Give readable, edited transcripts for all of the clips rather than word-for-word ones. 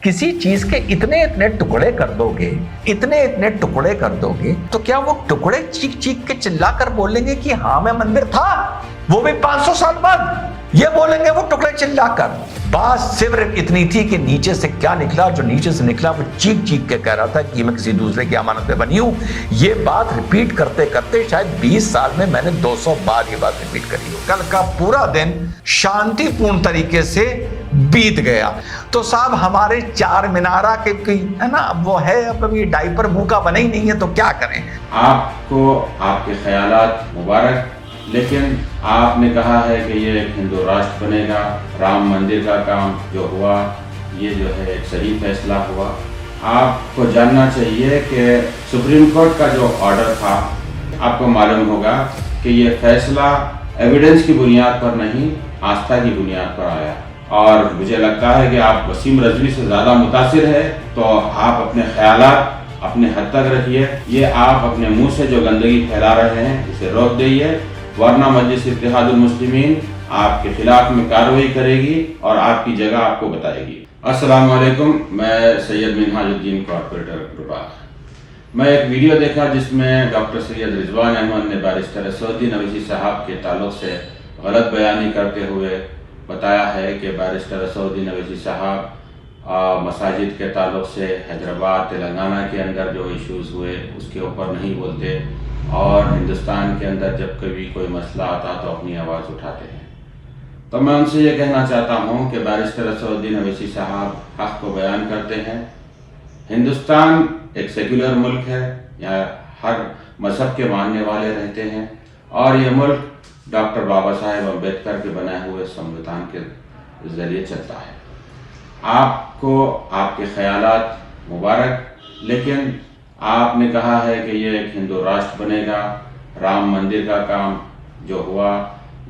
किसी चीज के इतने इतने टुकड़े कर दोगे, इतने इतने टुकड़े कर दोगे, तो क्या वो टुकड़े चीख चीख के चिल्ला कर बोलेंगे कि हाँ मैं मंदिर था, वो भी 500 साल बाद? ये बोलेंगे वो टुकड़े चिल्लाकर? बात सिर्फ इतनी थी कि नीचे से क्या निकला, जो नीचे से निकला वो चीख चीख के कह रहा था कि मैं किसी दूसरे की अमानत पे बनी हूं। ये बात रिपीट करते करते शायद 20 साल में मैंने 200 बार ये बात रिपीट करी हो। कल का पूरा दिन शांतिपूर्ण तरीके से बीत गया। तो साहब हमारे चार मीनारा के है ना, अब वो है, अब अभी डाइपर मुंह का बना ही नहीं है, तो क्या करें। आपको आपके ख्यालात मुबारक, लेकिन आपने कहा है कि ये एक हिंदू राष्ट्र बनेगा, राम मंदिर का काम जो हुआ ये जो है एक सही फैसला हुआ। आपको जानना चाहिए कि सुप्रीम कोर्ट का जो ऑर्डर था, आपको मालूम होगा कि ये फैसला एविडेंस की बुनियाद पर नहीं, आस्था की बुनियाद पर आया। और मुझे लगता है कि आप वसीम रजवी से ज़्यादा मुतासिर है, तो आप अपने ख्यालात अपने हद तक रखिए। ये आप अपने मुंह से जो गंदगी फैला रहे हैं इसे रोक दीजिए, वरना मजलिस इत्तेहादुल मुस्लिमीन आपके खिलाफ में कार्रवाई करेगी और आपकी जगह आपको बताएगी। अस्सलाम वालेकुम, मैं सैयद मिनहाजुद्दीन कॉर्पोरेटर गुलबाग। मैं एक वीडियो देखा जिसमें डॉक्टर सैयद रिजवान अहमद ने बैरिस्टर असदुद्दीन अवैसी साहब के ताल्लुक से गलत बयानी करते हुए बताया है कि बैरिस्टर असदुद्दीन अवैसी साहब मसाजिद के ताल्लुक से हैदराबाद तेलंगाना के अंदर जो इश्यूज़ हुए उसके ऊपर नहीं बोलते, और हिंदुस्तान के अंदर जब कभी कोई मसला आता तो अपनी आवाज़ उठाते हैं। तो मैं उनसे ये कहना चाहता हूँ कि बैरिस्टर असदुद्दीन अवैसी साहब हक़ को बयान करते हैं। हिंदुस्तान एक सेक्युलर मुल्क है, यहाँ हर मज़हब के मानने वाले रहते हैं, और ये मुल्क डॉक्टर बाबा साहेब अम्बेडकर के बनाए हुए संविधान के ज़रिए चलता है। आपको आपके ख्यालात मुबारक, लेकिन आपने कहा है कि ये एक हिंदू राष्ट्र बनेगा, राम मंदिर का काम जो हुआ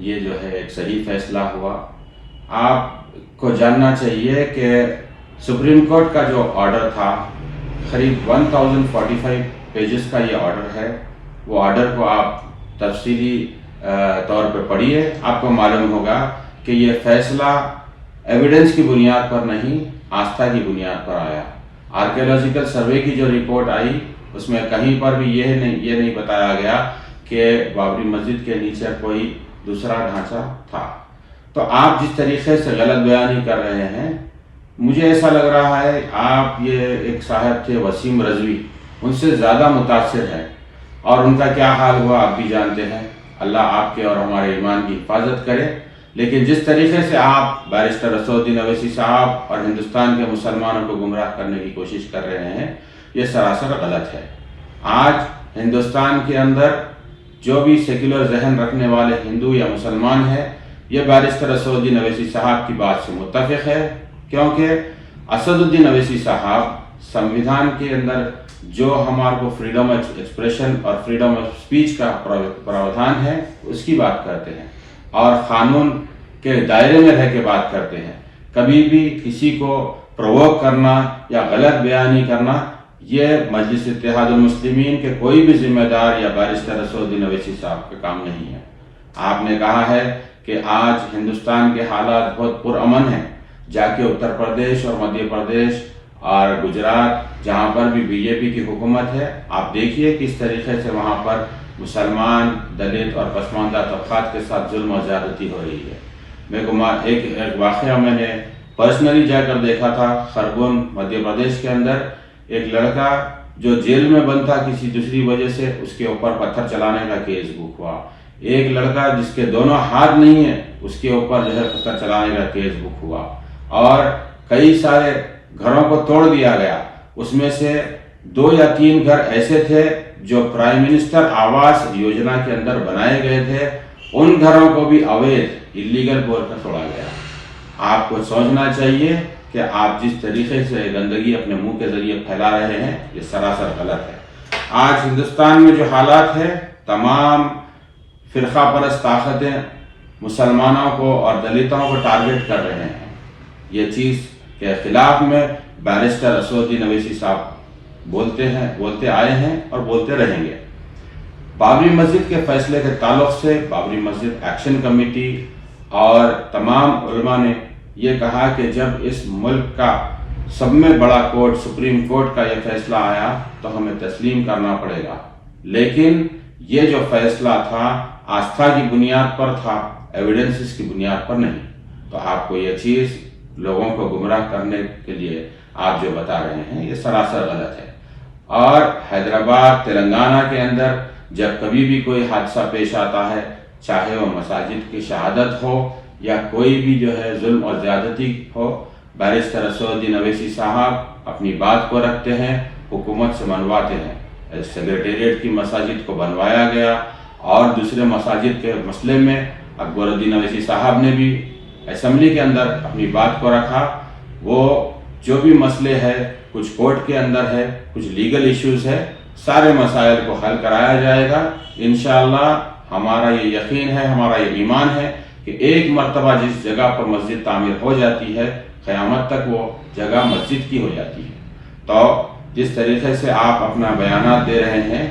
ये जो है एक सही फैसला हुआ। आपको जानना चाहिए कि सुप्रीम कोर्ट का जो ऑर्डर था, करीब 1045 पेजेस का ये ऑर्डर है, वो ऑर्डर को आप तफसीली तौर पर पढ़िए। आपको मालूम होगा कि ये फैसला एविडेंस की बुनियाद पर नहीं, आस्था की बुनियाद पर आया। आर्कियोलॉजिकल सर्वे की जो रिपोर्ट आई उसमें कहीं पर भी ये नहीं बताया गया कि बाबरी मस्जिद के नीचे कोई दूसरा ढांचा था। तो आप जिस तरीके से गलत बयानी कर रहे हैं, मुझे ऐसा लग रहा है आप ये एक साहब थे वसीम रजवी, उनसे ज़्यादा मुतासिर है, और उनका क्या हाल हुआ आप भी जानते हैं। अल्लाह आपके और हमारे ईमान की हिफाजत करे। लेकिन जिस तरीके से आप बैरिस्टर असदुद्दीन अवैसी साहब और हिंदुस्तान के मुसलमानों को गुमराह करने की कोशिश कर रहे हैं, ये सरासर गलत है। आज हिंदुस्तान के अंदर जो भी सेक्युलर जहन रखने वाले हिंदू या मुसलमान हैं, ये बैरिस्टर असदुद्दीन अवैसी साहब की बात से मुत्तफिक है, क्योंकि असदुद्दीन अवैसी साहब संविधान के अंदर जो हमारे को फ्रीडम ऑफ एक्सप्रेशन और फ्रीडम ऑफ स्पीच का प्रावधान है उसकी बात करते हैं, और क़ानून के दायरे में रह के बात करते हैं। कभी भी किसी को प्रोवोक करना या गलत बयानी करना ये मजलिस इत्तेहादुल मुस्लिमीन के कोई भी जिम्मेदार या बैरिस्टर असदुद्दीन अवैसी साहब का काम नहीं है। आपने कहा है कि आज हिंदुस्तान के हालात बहुत पुरअमन हैं, जाके उत्तर प्रदेश और मध्य प्रदेश और गुजरात जहाँ पर भी बीजेपी की हुकूमत है, आप देखिए किस तरीके से वहाँ पर मुसलमान, दलित और पसमानदा तबक़ात के साथ जुल्म और ज़्यादती हो रही है। मेरे को एक वाक़या मैंने पर्सनली जाकर देखा था। खरगोन मध्य प्रदेश के अंदर एक लड़का जो जेल में बंद था किसी दूसरी वजह से, उसके ऊपर पत्थर चलाने का केस बुक हुआ। एक लड़का जिसके दोनों हाथ नहीं है उसके ऊपर जो है पत्थर चलाने का केस बुक हुआ, और कई सारे घरों को तोड़ दिया गया। उसमें से 2 या 3 घर ऐसे थे जो प्राइम मिनिस्टर आवास योजना के अंदर बनाए गए थे, उन घरों को भी अवैध इलीगल बोलकर तोड़ा गया। आपको सोचना चाहिए कि आप जिस तरीके से गंदगी अपने मुंह के जरिए फैला रहे हैं ये सरासर गलत है। आज हिंदुस्तान में जो हालात है, तमाम फिरका परस्त ताकतें मुसलमानों को और दलितों को टारगेट कर रहे हैं। ये चीज़ के खिलाफ में बैरिस्टर असदुद्दीन अवैसी साहब बोलते आए हैं और बोलते रहेंगे। बाबरी मस्जिद के फैसले के ताल्लुक से बाबरी मस्जिद एक्शन कमेटी और तमाम उलमा ने ये कहा कि जब इस मुल्क का सब में बड़ा कोर्ट सुप्रीम कोर्ट का ये फैसला आया तो हमें तस्लीम करना पड़ेगा, लेकिन ये जो फैसला था आस्था की बुनियाद पर था, एविडेंसेस की बुनियाद पर नहीं। तो आपको ये चीज़ लोगों को गुमराह करने के लिए आप जो बता रहे हैं ये सरासर गलत है। और हैदराबाद तेलंगाना के अंदर जब कभी भी कोई हादसा पेश आता है, चाहे वो मसाजिद की शहादत हो या कोई भी जो है जुल्म और ज़्यादती हो, बैरिस्टर असदुद्दीन अवैसी साहब अपनी बात को रखते हैं, हुकूमत से मनवाते हैं। सेक्रेटेरिएट की मसाजिद को बनवाया गया और दूसरे मसाजिद के मसले में अकबरुद्दीन अवैसी साहब ने भी असम्बली के अंदर अपनी बात को रखा। वो जो भी मसले हैं, कुछ कोर्ट के अंदर है, कुछ लीगल इश्यूज है, सारे मसाइल को हल कराया जाएगा इंशाअल्लाह। हमारा ये यकीन है, हमारा ये ईमान है कि एक मर्तबा जिस जगह पर मस्जिद तामीर हो जाती है, क़यामत तक वो जगह मस्जिद की हो जाती है। तो जिस तरीके से आप अपना बयानात दे रहे हैं,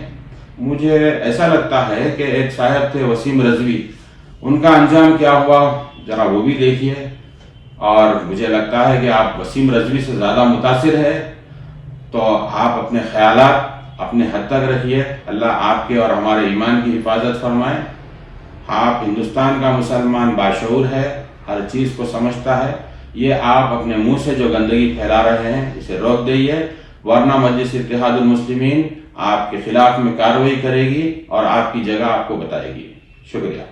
मुझे ऐसा लगता है कि एक साहब थे वसीम रजवी, उनका अंजाम क्या हुआ ज़रा वो भी देखिए। और मुझे लगता है कि आप वसीम रजवी से ज़्यादा मुतासिर है, तो आप अपने ख्यालात अपने हद तक रखिए। अल्लाह आपके और हमारे ईमान की हिफाजत फरमाए। आप हिंदुस्तान का मुसलमान बाशऊर है, हर चीज़ को समझता है। ये आप अपने मुंह से जो गंदगी फैला रहे हैं इसे रोक दीजिए, वरना मजलिस इत्तेहादुल मुस्लिमीन आपके खिलाफ में कार्रवाई करेगी और आपकी जगह आपको बताएगी। शुक्रिया।